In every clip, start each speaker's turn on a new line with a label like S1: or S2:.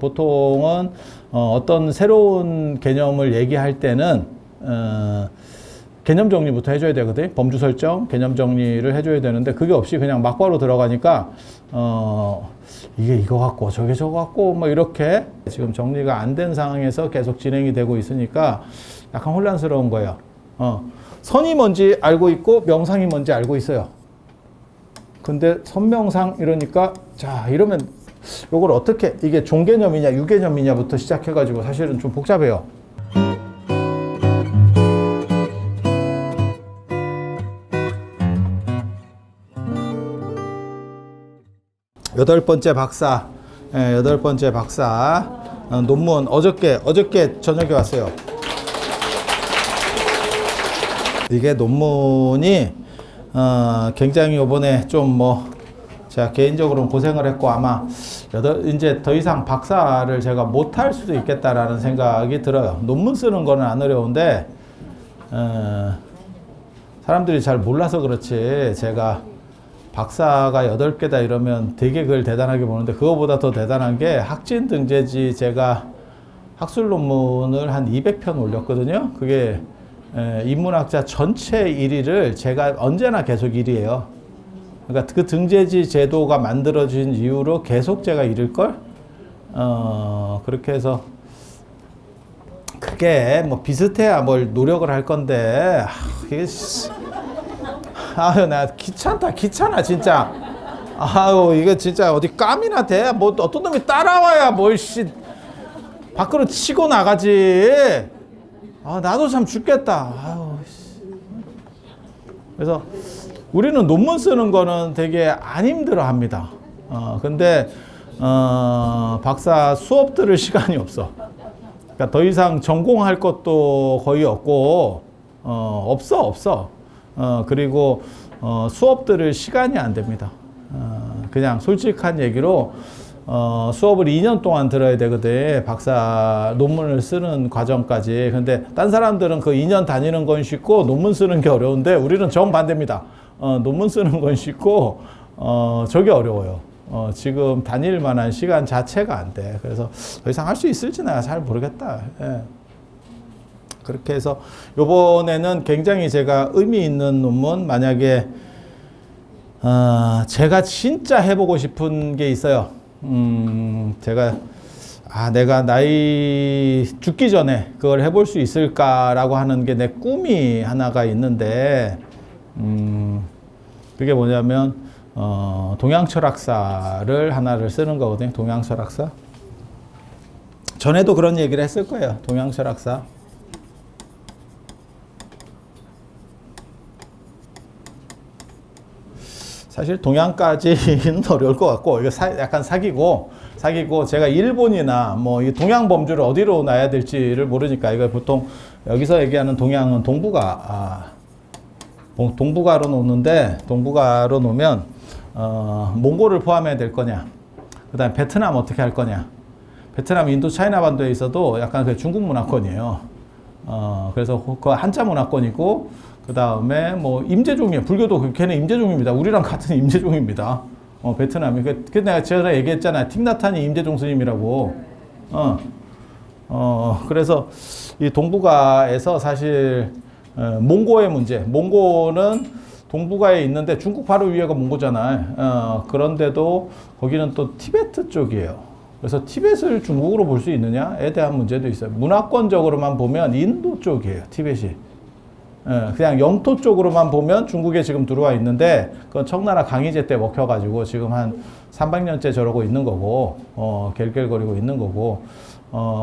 S1: 보통은 어떤 새로운 개념을 얘기할 때는 개념 정리부터 해줘야 되거든. 범주 설정, 개념 정리를 해줘야 되는데 그게 없이 그냥 막바로 들어가니까 이게 이거 같고 저게 저거 같고 뭐 이렇게 지금 정리가 안 된 상황에서 계속 진행이 되고 있으니까 약간 혼란스러운 거예요. 선이 뭔지 알고 있고 명상이 뭔지 알고 있어요. 근데 선명상 이러니까 자 이러면 이걸 어떻게 이게 종개념이냐 유개념이냐부터 시작해가지고 사실은 좀 복잡해요. 여덟 번째 박사 논문 어저께 저녁에 왔어요. 이게 논문이 굉장히 이번에 좀 제가 개인적으로는 고생을 했고 아마 이제 더 이상 박사를 제가 못할 수도 있겠다라는 생각이 들어요. 논문 쓰는 거는 안 어려운데 사람들이 잘 몰라서 그렇지 제가 박사가 8개다 이러면 되게 그걸 대단하게 보는데 그거보다 더 대단한 게 학진 등재지 제가 학술 논문을 한 200편 올렸거든요. 그게 인문학자 전체 1위를 제가 언제나 계속 1위예요. 그러니까 그 등재지 제도가 만들어진 이후로 계속 제가 1위일걸? 그렇게 해서 그게 뭐 비슷해야 뭘 노력을 할 건데 이게 아유 나 귀찮아 진짜. 아유 이거 진짜 어디 깜이나 돼? 뭐 어떤 놈이 따라와야 뭘 밖으로 치고 나가지. 나도 참 죽겠다. 아유. 그래서 우리는 논문 쓰는 거는 되게 안 힘들어 합니다. 근데 박사 수업 들을 시간이 없어. 그러니까 더 이상 전공할 것도 거의 없고 없어. 그리고 수업 들을 시간이 안 됩니다. 그냥 솔직한 얘기로 수업을 2년 동안 들어야 되거든. 박사 논문을 쓰는 과정까지. 근데 딴 사람들은 그 2년 다니는 건 쉽고 논문 쓰는 게 어려운데 우리는 정반대입니다. 논문 쓰는 건 쉽고 저게 어려워요. 지금 다닐 만한 시간 자체가 안 돼. 그래서 더 이상 할 수 있을지 내가 잘 모르겠다. 예. 그렇게 해서 요번에는 굉장히 제가 의미 있는 논문, 만약에 제가 진짜 해보고 싶은 게 있어요. 제가 내가 나이 죽기 전에 그걸 해볼 수 있을까라고 하는 게 내 꿈이 하나가 있는데 그게 뭐냐면 동양철학사를 하나를 쓰는 거거든요. 동양철학사. 전에도 그런 얘기를 했을 거예요. 동양철학사. 사실 동양까지는 어려울 것 같고 이거 약간 사기고 제가 일본이나 뭐 이 동양 범주를 어디로 놔야 될지를 모르니까 이거 보통 여기서 얘기하는 동양은 동북아로 놓는데 동북아로 놓으면 몽골을 포함해야 될 거냐, 그다음에 베트남 어떻게 할 거냐. 베트남 인도 차이나 반도에 있어도 약간 그 중국 문화권이에요. 그래서 그 한자 문화권이고 그 다음에 뭐 임제종이에요. 불교도 걔네 임제종입니다. 우리랑 같은 임제종입니다. 베트남이. 그 내가 전에 얘기했잖아요. 틱나탄이 임제종 스님이라고. 그래서 이 동북아에서 사실 몽고의 문제. 몽고는 동북아에 있는데 중국 바로 위에가 몽고잖아요. 그런데도 거기는 또 티베트 쪽이에요. 그래서 티벳을 중국으로 볼 수 있느냐에 대한 문제도 있어요. 문화권적으로만 보면 인도 쪽이에요. 티벳이. 그냥 영토 쪽으로만 보면 중국에 지금 들어와 있는데 그건 청나라 강희제 때 먹혀가지고 지금 한 300년째 저러고 있는 거고 갤갤거리고 있는 거고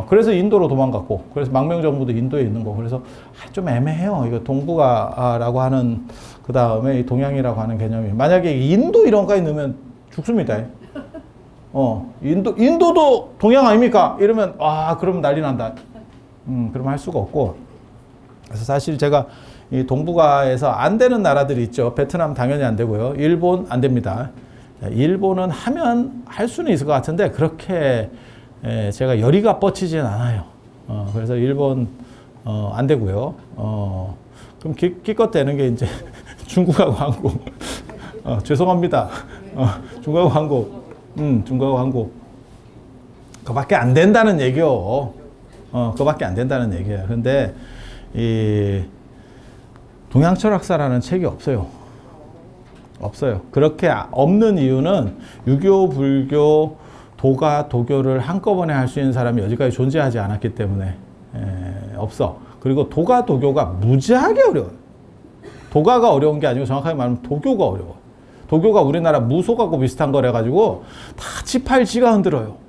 S1: 그래서 인도로 도망갔고 그래서 망명정부도 인도에 있는 거고 그래서 좀 애매해요. 이거 동북아라고 하는 그 다음에 이 동양이라고 하는 개념이 만약에 인도 이런 거에 넣으면 죽습니다. 인도도 동양 아닙니까? 이러면 그러면 난리 난다. 그러면 할 수가 없고 그래서 사실 제가 이 동북아에서 안 되는 나라들이 있죠. 베트남 당연히 안 되고요. 일본 안 됩니다. 일본은 하면 할 수는 있을 것 같은데 그렇게 제가 열의가 뻗치진 않아요. 그래서 일본 안 되고요. 그럼 기껏 되는 게 이제 중국하고 한국. 죄송합니다. 중국하고 한국. 중국하고 한국. 그거밖에 안 된다는 얘기요. 그거밖에 안 된다는 얘기예요. 근데 이 동양철학사라는 책이 없어요. 없어요. 그렇게 없는 이유는 유교, 불교, 도가, 도교를 한꺼번에 할 수 있는 사람이 여지까지 존재하지 않았기 때문에 없어. 그리고 도가, 도교가 무지하게 어려워요. 도가가 어려운 게 아니고 정확하게 말하면 도교가 어려워. 도교가 우리나라 무속하고 비슷한 거래 가지고 다 지팔지가 흔들어요.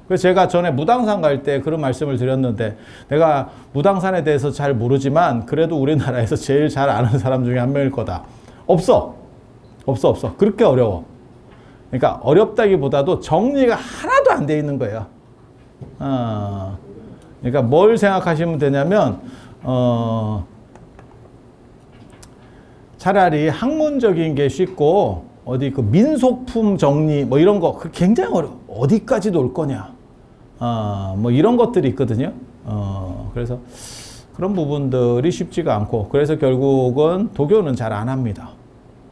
S1: 그래서 제가 전에 무당산 갈 때 그런 말씀을 드렸는데, 내가 무당산에 대해서 잘 모르지만 그래도 우리나라에서 제일 잘 아는 사람 중에 한 명일 거다. 없어. 그렇게 어려워. 그러니까 어렵다기보다도 정리가 하나도 안 돼 있는 거예요. 그러니까 뭘 생각하시면 되냐면 차라리 학문적인 게 쉽고, 어디 그 민속품 정리 뭐 이런 거 굉장히 어려워. 어디까지 놀 거냐. 뭐 이런 것들이 있거든요. 그래서 그런 부분들이 쉽지가 않고, 그래서 결국은 도교는 잘 안 합니다.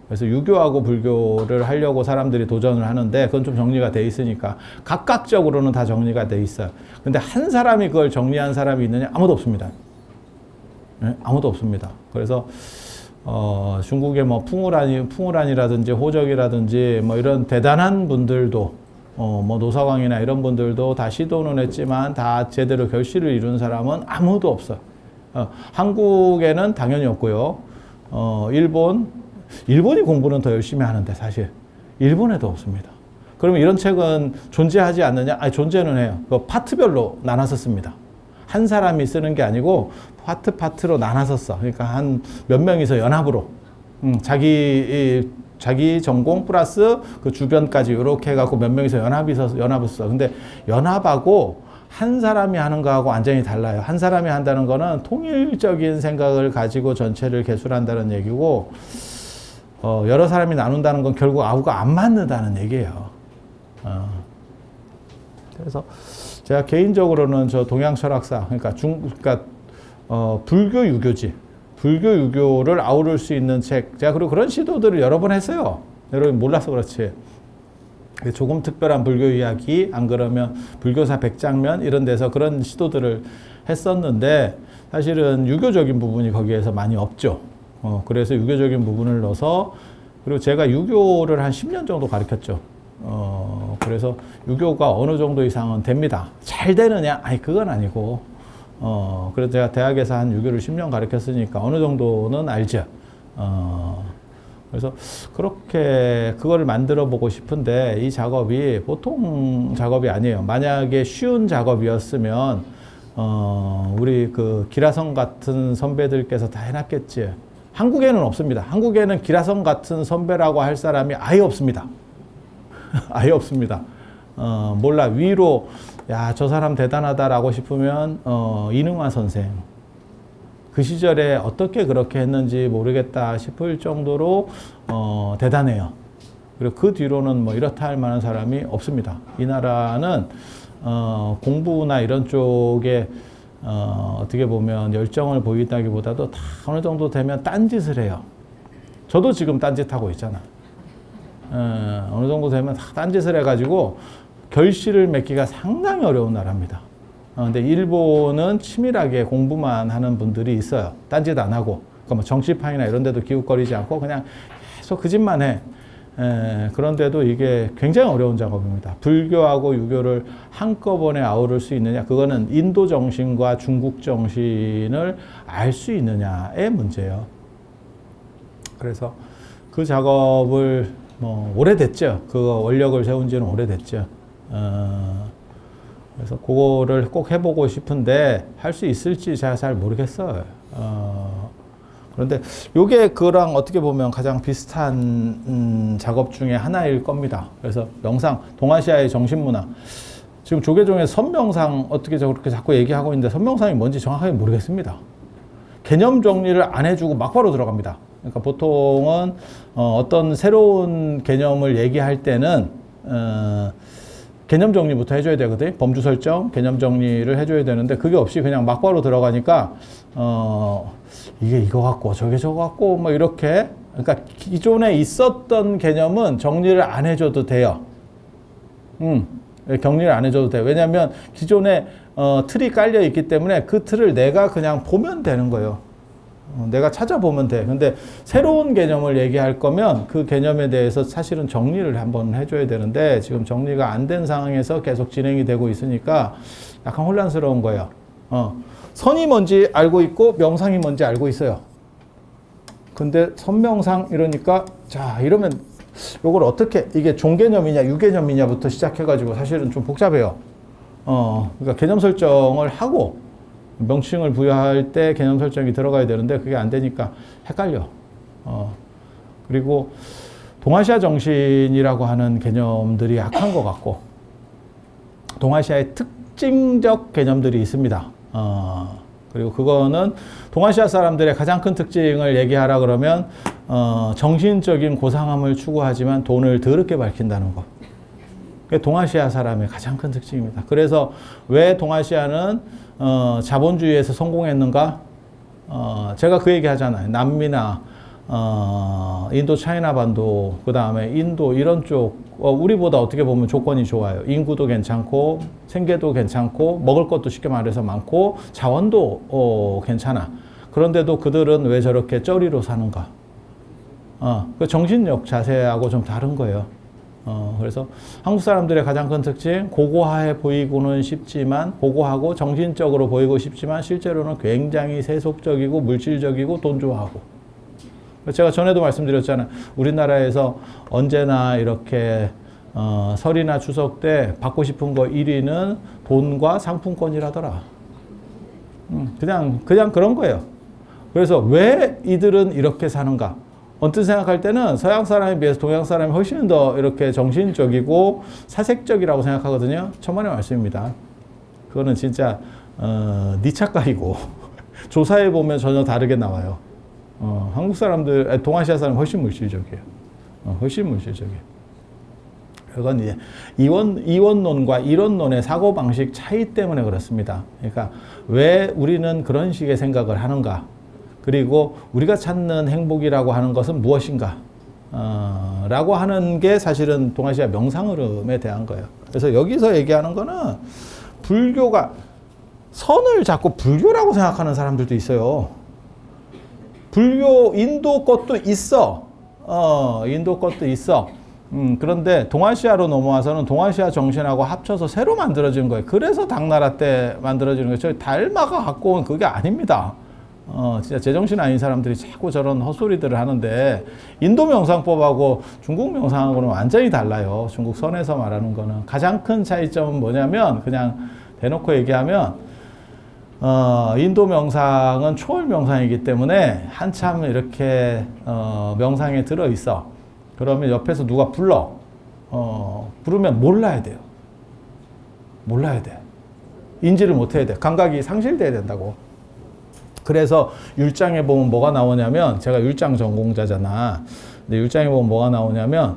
S1: 그래서 유교하고 불교를 하려고 사람들이 도전을 하는데, 그건 좀 정리가 돼 있으니까 각각적으로는 다 정리가 돼 있어요. 근데 한 사람이 그걸 정리한 사람이 있느냐? 아무도 없습니다. 네? 아무도 없습니다. 그래서 중국의 뭐 풍우란이라든지 호적이라든지 뭐 이런 대단한 분들도 뭐 노사광이나 이런 분들도 다 시도는 했지만 다 제대로 결실을 이룬 사람은 아무도 없어요. 한국에는 당연히 없고요. 일본이 공부는 더 열심히 하는데 사실 일본에도 없습니다. 그러면 이런 책은 존재하지 않느냐? 아니, 존재는 해요. 그 파트별로 나눠서 씁니다. 한 사람이 쓰는 게 아니고 파트로 나눠서 써. 그러니까 한 몇 명이서 연합으로 자기 전공 플러스 그 주변까지 이렇게 해갖고 몇 명이서 연합을 써. 근데 연합하고 한 사람이 하는 거하고 완전히 달라요. 한 사람이 한다는 거는 통일적인 생각을 가지고 전체를 개술한다는 얘기고, 여러 사람이 나눈다는 건 결국 아우가 안 맞는다는 얘기예요. 그래서 제가 개인적으로는 저 동양철학사, 그러니까 불교 유교지, 불교 유교를 아우를 수 있는 책, 제가 그리고 그런 시도들을 여러 번 했어요. 여러분 몰라서 그렇지. 조금 특별한 불교 이야기, 안 그러면 불교사 백장면 이런 데서 그런 시도들을 했었는데, 사실은 유교적인 부분이 거기에서 많이 없죠. 그래서 유교적인 부분을 넣어서, 그리고 제가 유교를 한 10년 정도 가르쳤죠. 그래서 유교가 어느 정도 이상은 됩니다. 잘 되느냐? 아니, 그건 아니고, 그래서 제가 대학에서 한 유교를 10년 가르쳤으니까 어느 정도는 알죠. 그래서 그렇게 그걸 만들어 보고 싶은데, 이 작업이 보통 작업이 아니에요. 만약에 쉬운 작업이었으면, 우리 그 기라성 같은 선배들께서 다 해놨겠지. 한국에는 없습니다. 한국에는 기라성 같은 선배라고 할 사람이 아예 없습니다. 아예 없습니다. 몰라. 위로, 야, 저 사람 대단하다라고 싶으면, 이능화 선생. 그 시절에 어떻게 그렇게 했는지 모르겠다 싶을 정도로, 대단해요. 그리고 그 뒤로는 뭐 이렇다 할 만한 사람이 없습니다. 이 나라는, 공부나 이런 쪽에, 어떻게 보면 열정을 보인다기보다도 다 어느 정도 되면 딴짓을 해요. 저도 지금 딴짓하고 있잖아. 어느 정도 되면 다 딴짓을 해가지고 결실을 맺기가 상당히 어려운 나라입니다. 근데 일본은 치밀하게 공부만 하는 분들이 있어요. 딴짓 안 하고. 그러니까 뭐 정치판이나 이런 데도 기웃거리지 않고 그냥 계속 그 짓만 해. 그런데도 이게 굉장히 어려운 작업입니다. 불교하고 유교를 한꺼번에 아우를 수 있느냐, 그거는 인도 정신과 중국 정신을 알 수 있느냐의 문제예요. 그래서 그 작업을 뭐 오래됐죠. 그 원력을 세운 지는 오래됐죠. 그래서 그거를 꼭 해보고 싶은데 할 수 있을지 제가 잘 모르겠어요. 그런데 요게 그랑 어떻게 보면 가장 비슷한 작업 중에 하나일 겁니다. 그래서 명상, 동아시아의 정신문화. 지금 조계종의 선명상 어떻게 저렇게 자꾸 얘기하고 있는데 선명상이 뭔지 정확하게 모르겠습니다. 개념 정리를 안 해주고 막바로 들어갑니다. 그러니까 보통은 어떤 새로운 개념을 얘기할 때는 개념 정리부터 해줘야 되거든요. 범주 설정, 개념 정리를 해줘야 되는데 그게 없이 그냥 막바로 들어가니까 이게 이거 같고 저게 저거 같고 뭐 이렇게, 그러니까 기존에 있었던 개념은 정리를 안 해줘도 돼요. 격리를 안 해줘도 돼. 왜냐하면 기존에 틀이 깔려 있기 때문에 그 틀을 내가 그냥 보면 되는 거예요. 내가 찾아보면 돼. 근데 새로운 개념을 얘기할 거면 그 개념에 대해서 사실은 정리를 한번 해줘야 되는데 지금 정리가 안 된 상황에서 계속 진행이 되고 있으니까 약간 혼란스러운 거예요. 선이 뭔지 알고 있고 명상이 뭔지 알고 있어요. 근데 선명상 이러니까 자 이러면 요걸 어떻게 이게 종개념이냐 유개념이냐부터 시작해가지고 사실은 좀 복잡해요. 그러니까 개념 설정을 하고 명칭을 부여할 때 개념 설정이 들어가야 되는데 그게 안 되니까 헷갈려. 그리고 동아시아 정신이라고 하는 개념들이 약한 것 같고 동아시아의 특징적 개념들이 있습니다. 그리고 그거는 동아시아 사람들의 가장 큰 특징을 얘기하라 그러면 정신적인 고상함을 추구하지만 돈을 더럽게 밝힌다는 거. 그게 동아시아 사람의 가장 큰 특징입니다. 그래서 왜 동아시아는 자본주의에서 성공했는가? 제가 그 얘기 하잖아요. 남미나 인도 차이나 반도 그 다음에 인도 이런 쪽 우리보다 어떻게 보면 조건이 좋아요. 인구도 괜찮고 생계도 괜찮고 먹을 것도 쉽게 말해서 많고 자원도 괜찮아. 그런데도 그들은 왜 저렇게 쩌리로 사는가? 그 정신력 자세하고 좀 다른 거예요. 그래서 한국 사람들의 가장 큰 특징 고고하게 보이고는 쉽지만 고고하고 정신적으로 보이고 싶지만 실제로는 굉장히 세속적이고 물질적이고 돈 좋아하고 제가 전에도 말씀드렸잖아요. 우리나라에서 언제나 이렇게 설이나 추석 때 받고 싶은 거 1위는 돈과 상품권이라더라. 그냥 그런 거예요. 그래서 왜 이들은 이렇게 사는가? 언뜻 생각할 때는 서양 사람에 비해서 동양 사람이 훨씬 더 이렇게 정신적이고 사색적이라고 생각하거든요. 천만의 말씀입니다. 그거는 진짜 네 착각이고 조사해 보면 전혀 다르게 나와요. 한국 사람들, 동아시아 사람 훨씬 물질적이에요. 훨씬 물질적이에요. 그건 이제 이원론과 이론론의 사고방식 차이 때문에 그렇습니다. 그러니까 왜 우리는 그런 식의 생각을 하는가? 그리고 우리가 찾는 행복이라고 하는 것은 무엇인가? 라고 하는 게 사실은 동아시아 명상 흐름에 대한 거예요. 그래서 여기서 얘기하는 거는 불교가 선을 자꾸 불교라고 생각하는 사람들도 있어요. 불교 인도 것도 있어. 인도 것도 있어. 그런데 동아시아로 넘어와서는 동아시아 정신하고 합쳐서 새로 만들어진 거예요. 그래서 당나라 때 만들어지는 거예요. 저희 달마가 갖고 온 그게 아닙니다. 진짜 제정신 아닌 사람들이 자꾸 저런 헛소리들을 하는데 인도 명상법하고 중국 명상하고는 완전히 달라요. 중국 선에서 말하는 거는. 가장 큰 차이점은 뭐냐면 그냥 대놓고 얘기하면 인도 명상은 초월 명상이기 때문에 한참 이렇게 명상에 들어 있어. 그러면 옆에서 누가 불러. 부르면 몰라야 돼요. 몰라야 돼. 인지를 못 해야 돼. 감각이 상실돼야 된다고. 그래서 율장에 보면 뭐가 나오냐면 제가 율장 전공자잖아. 근데 율장에 보면 뭐가 나오냐면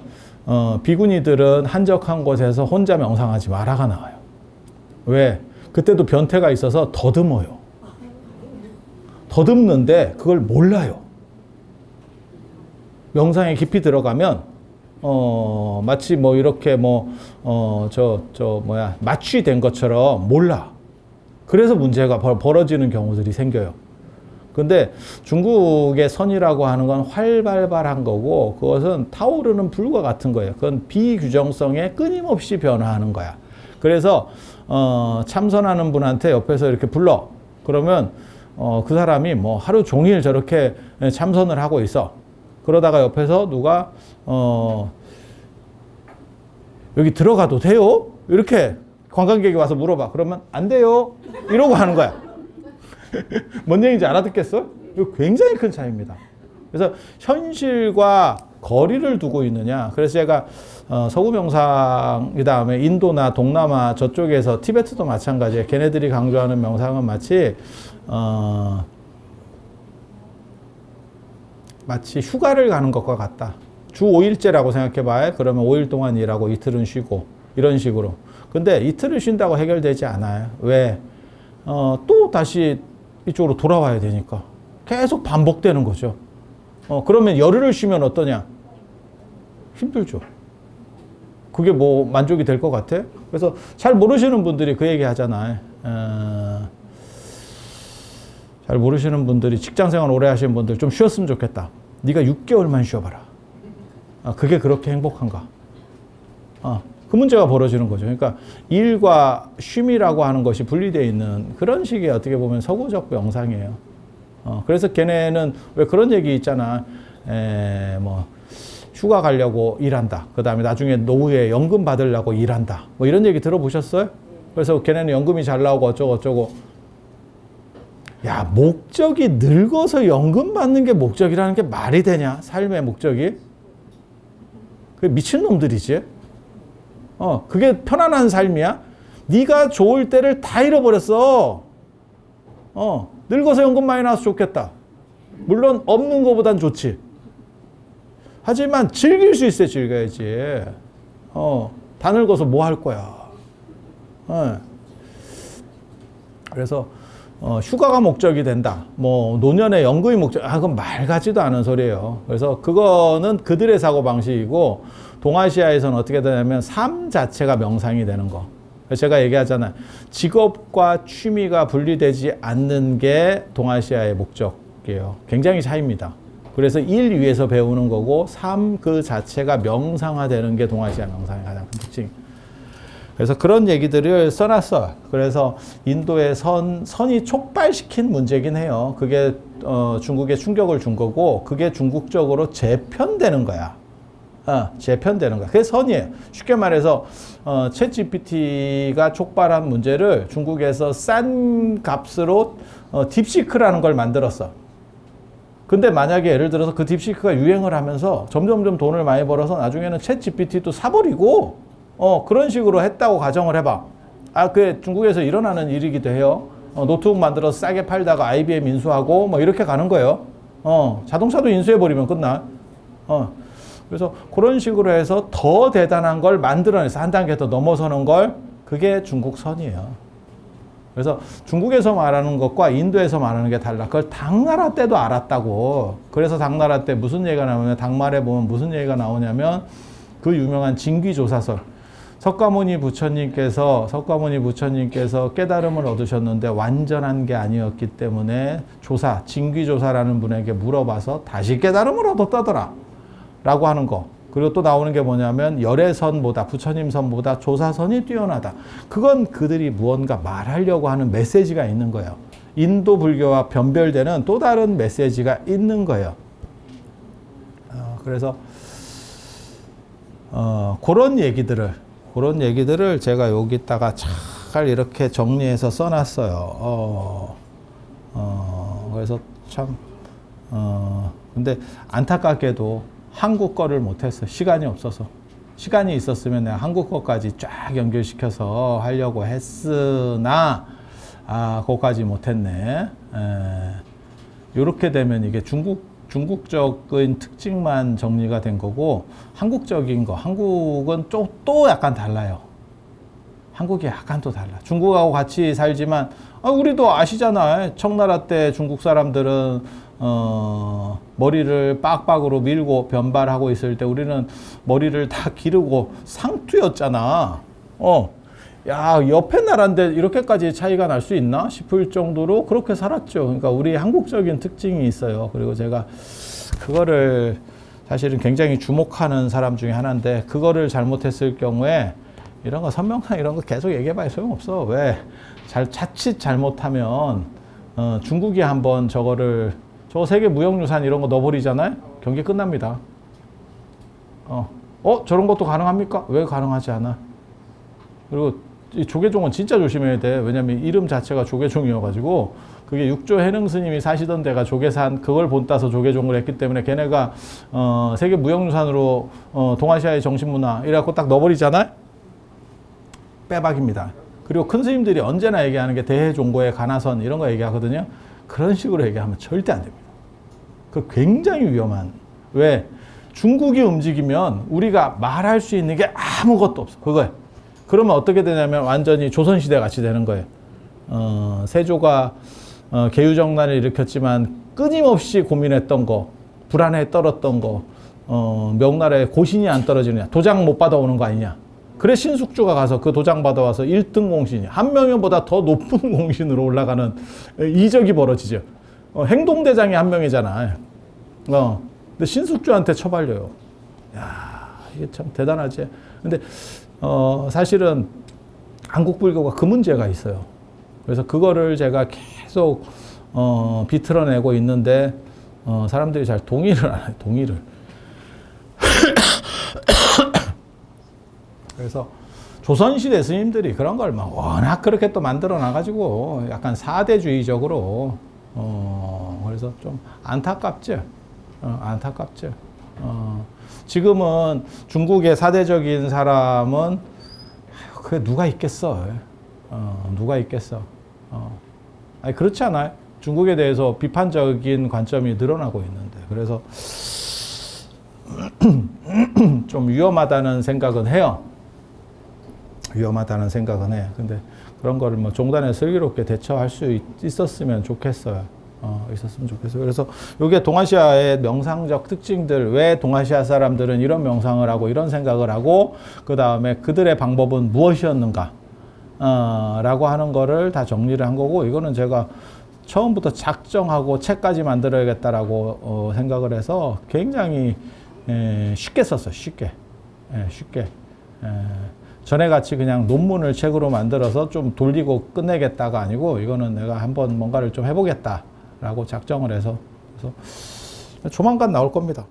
S1: 비구니들은 한적한 곳에서 혼자 명상하지 마라가 나와요. 왜? 그때도 변태가 있어서 더듬어요. 더듬는데 그걸 몰라요. 명상에 깊이 들어가면 마치 뭐 이렇게 마취된 것처럼 몰라. 그래서 문제가 벌어지는 경우들이 생겨요. 근데 중국의 선이라고 하는 건 활발한 거고 그것은 타오르는 불과 같은 거예요. 그건 비규정성에 끊임없이 변화하는 거야. 그래서 참선하는 분한테 옆에서 이렇게 불러. 그러면 그 사람이 뭐 하루 종일 저렇게 참선을 하고 있어. 그러다가 옆에서 누가 여기 들어가도 돼요? 이렇게 관광객이 와서 물어봐. 그러면 안 돼요. 이러고 하는 거야. 뭔 얘기인지 알아듣겠어? 이거 굉장히 큰 차이입니다. 그래서 현실과 거리를 두고 있느냐. 그래서 제가 서구 명상, 그 다음에 인도나 동남아 저쪽에서 티베트도 마찬가지예요. 걔네들이 강조하는 명상은 마치 휴가를 가는 것과 같다. 주 5일째라고 생각해봐요. 그러면 5일 동안 일하고 이틀은 쉬고 이런 식으로. 근데 이틀을 쉰다고 해결되지 않아요. 왜? 또 다시 이쪽으로 돌아와야 되니까. 계속 반복되는 거죠. 그러면 열흘을 쉬면 어떠냐? 힘들죠. 그게 뭐 만족이 될 것 같아? 그래서 잘 모르시는 분들이 그 얘기 하잖아요. 잘 모르시는 분들이 직장생활 오래 하시는 분들 좀 쉬었으면 좋겠다. 네가 6개월만 쉬어봐라. 그게 그렇게 행복한가? 그 문제가 벌어지는 거죠. 그러니까 일과 쉼이라고 하는 것이 분리되어 있는 그런 식의 어떻게 보면 서구적 명상이에요. 그래서 걔네는 왜 그런 얘기 있잖아. 뭐 휴가 가려고 일한다. 그 다음에 나중에 노후에 연금 받으려고 일한다. 뭐 이런 얘기 들어보셨어요? 그래서 걔네는 연금이 잘 나오고 어쩌고. 야, 목적이 늙어서 연금 받는 게 목적이라는 게 말이 되냐? 삶의 목적이? 그게 미친놈들이지. 그게 편안한 삶이야? 네가 좋을 때를 다 잃어버렸어. 늙어서 연금 많이 나와서 좋겠다. 물론 없는 것보단 좋지. 하지만 즐길 수 있어야 즐겨야지. 다 늙어서 뭐 할 거야. 그래서 휴가가 목적이 된다. 뭐 노년의 연금이 목적. 그건 말 같지도 않은 소리예요. 그래서 그거는 그들의 사고 방식이고 동아시아에서는 어떻게 되냐면 삶 자체가 명상이 되는 거. 제가 얘기하잖아요. 직업과 취미가 분리되지 않는 게 동아시아의 목적이에요. 굉장히 차이입니다. 그래서 일 위에서 배우는 거고 삶 그 자체가 명상화되는 게 동아시아 명상의 가장 큰 특징. 그래서 그런 얘기들을 써놨어요. 그래서 인도의 선이 촉발시킨 문제긴 해요. 그게 중국에 충격을 준 거고 그게 중국적으로 재편되는 거야. 재편되는 거야. 그게 선이에요. 쉽게 말해서 챗 GPT가 촉발한 문제를 중국에서 싼 값으로 딥시크라는 걸 만들었어. 근데 만약에 예를 들어서 그 딥시크가 유행을 하면서 점점점 돈을 많이 벌어서 나중에는 챗 GPT도 사버리고 그런 식으로 했다고 가정을 해봐. 그게 중국에서 일어나는 일이기도 해요. 노트북 만들어서 싸게 팔다가 IBM 인수하고 뭐 이렇게 가는 거예요. 자동차도 인수해버리면 끝나. 그래서 그런 식으로 해서 더 대단한 걸 만들어내서 한 단계 더 넘어서는 걸 그게 중국 선이에요. 그래서 중국에서 말하는 것과 인도에서 말하는 게 달라. 그걸 당나라 때도 알았다고. 그래서 당나라 때 무슨 얘기가 나오냐면 당말에 보면 무슨 얘기가 나오냐면 그 유명한 진귀조사설. 석가모니 부처님께서 깨달음을 얻으셨는데 완전한 게 아니었기 때문에 진귀조사라는 분에게 물어봐서 다시 깨달음을 얻었다더라. 라고 하는 거. 그리고 또 나오는 게 뭐냐면 열애선보다 부처님 선보다 조사선이 뛰어나다. 그건 그들이 무언가 말하려고 하는 메시지가 있는 거예요. 인도 불교와 변별되는 또 다른 메시지가 있는 거예요. 그래서 그런 얘기들을 제가 여기다가 잘 이렇게 정리해서 써놨어요. 그래서 참 근데 안타깝게도 한국 거를 못했어. 시간이 없어서. 시간이 있었으면 내가 한국 거까지 쫙 연결시켜서 하려고 했으나 그거까지 못했네. 이렇게 되면 이게 중국적인 특징만 정리가 된 거고 한국적인 거, 한국은 또 약간 달라요. 한국이 약간 또 달라. 중국하고 같이 살지만 우리도 아시잖아요. 청나라 때 중국 사람들은 머리를 빡빡으로 밀고 변발하고 있을 때 우리는 머리를 다 기르고 상투였잖아. 야, 옆에 나라인데 이렇게까지 차이가 날 수 있나 싶을 정도로 그렇게 살았죠. 그러니까 우리 한국적인 특징이 있어요. 그리고 제가 그거를 사실은 굉장히 주목하는 사람 중에 하나인데 그거를 잘못했을 경우에 이런 거 선명상 이런 거 계속 얘기해봐야 소용없어. 왜? 자칫 잘못하면 중국이 한번 저거 세계 무형유산 이런 거 넣어버리잖아요. 경기 끝납니다. 저런 것도 가능합니까? 왜 가능하지 않아? 그리고 이 조계종은 진짜 조심해야 돼. 왜냐면 이름 자체가 조계종이어가지고 그게 육조 해능 스님이 사시던 데가 조계산 그걸 본따서 조계종을 했기 때문에 걔네가 세계 무형유산으로 동아시아의 정신문화 이래갖고 딱 넣어버리잖아요. 빼박입니다. 그리고 큰 스님들이 언제나 얘기하는 게 대해종고의 가나선 이런 거 얘기하거든요. 그런 식으로 얘기하면 절대 안 됩니다. 그 굉장히 위험한. 왜? 중국이 움직이면 우리가 말할 수 있는 게 아무것도 없어. 그거예요. 그러면 어떻게 되냐면 완전히 조선시대 같이 되는 거예요. 세조가 계유정난을 일으켰지만 끊임없이 고민했던 거, 불안에 떨었던 거, 명나라에 고신이 안 떨어지느냐, 도장 못 받아오는 거 아니냐. 그래 신숙주가 가서 그 도장 받아와서 1등 공신이 한 명보다 더 높은 공신으로 올라가는 이적이 벌어지죠. 행동대장이 한 명이잖아. 근데 신숙주한테 처발려요. 야, 이게 참 대단하지. 근데 사실은 한국 불교가 그 문제가 있어요. 그래서 그거를 제가 계속 비틀어내고 있는데 사람들이 잘 동의를 안 해요. 동의를. 그래서 조선시대 스님들이 그런 걸 막 워낙 그렇게 또 만들어 놔가지고 약간 사대주의적으로 그래서 좀 안타깝죠. 안타깝죠. 지금은 중국의 사대적인 사람은 그게 누가 있겠어? 누가 있겠어? 아니 그렇지 않아요? 중국에 대해서 비판적인 관점이 늘어나고 있는데 그래서 좀 위험하다는 생각은 해요. 위험하다는 생각은 해. 근데 그런 거를 뭐 종단에 슬기롭게 대처할 수 있었으면 좋겠어요. 있었으면 좋겠어요. 그래서 이게 동아시아의 명상적 특징들, 왜 동아시아 사람들은 이런 명상을 하고 이런 생각을 하고 그 다음에 그들의 방법은 무엇이었는가 라고 하는 거를 다 정리를 한 거고, 이거는 제가 처음부터 작정하고 책까지 만들어야겠다라고 생각을 해서 굉장히 쉽게 썼어요. 쉽게. 전에 같이 그냥 논문을 책으로 만들어서 좀 돌리고 끝내겠다가 아니고, 이거는 내가 한번 뭔가를 좀 해보겠다라고 작정을 해서, 그래서 조만간 나올 겁니다.